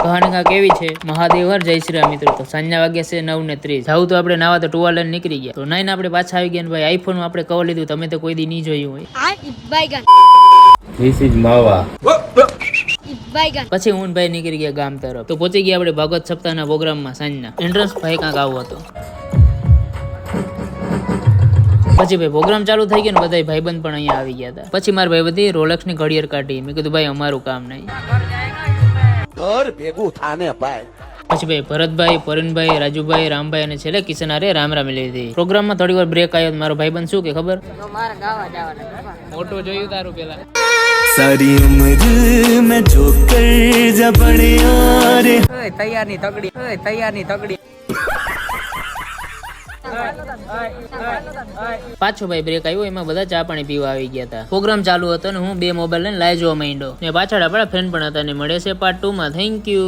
કહાની કા કેવી છે મહાદેવ હર જય શ્રી રામ મિત્રો. તો સાંજના વાગ્યા છે 9:30. જાવું તો આપણે નાવા તો ટુવાલ લઈને નીકળી ગયા. તો નાઈને આપણે પાછા આવી ગયા ને ભાઈ આઈફોન માં આપણે કવર લીધું. તમે તો કોઈ દી નહીં જોયું હોય. This is Mawa. પછી હું ભાઈ નીકળી ગયા ગામ તરફ. તો પહોંચી ગયા આપણે ભાગવત સપ્તાહના પ્રોગ્રામમાં સાંજના. એન્ટ્રન્સ ભાઈ કાંક આવો હતો. પછી ભાઈ પ્રોગ્રામ ચાલુ થઈ ગયો ને બધા ભાઈબંધ પણ અહીંયા આવી ગયા હતા. પછી મારા ભાઈ બધી રોલેક્સ ની ઘડિયાળ કાઢી. મેં કીધું ભાઈ અમારું કામ નહીં. પછી ભાઈ ભરતભાઈ, પરિણભાઈ, રાજુભાઈ, રામભાઈ અને છેલ્લે કિશન હારે રામ રામ લીધી. પ્રોગ્રામમાં થોડી વાર બ્રેક આવ્યો. મારો ભાઈબંધ શું કે ખબર, મોટો જોયું તારું પેલા सारी उम्र में जो कर जबड़े यारे તૈયાર ની તગડી પાછો ભાઈ બ્રેક આવ્યો. એમાં બધા ચા પાણી પીવા આવી ગયા હતા. પ્રોગ્રામ ચાલુ હતો ને હું બે મોબાઈલ લઈને લાઈ જોવા માંડ્યો. ને પાછળ આપણા ફ્રેન્ડ પણ હતા ને મળે છે પાર્ટ 2 માં. Thank you.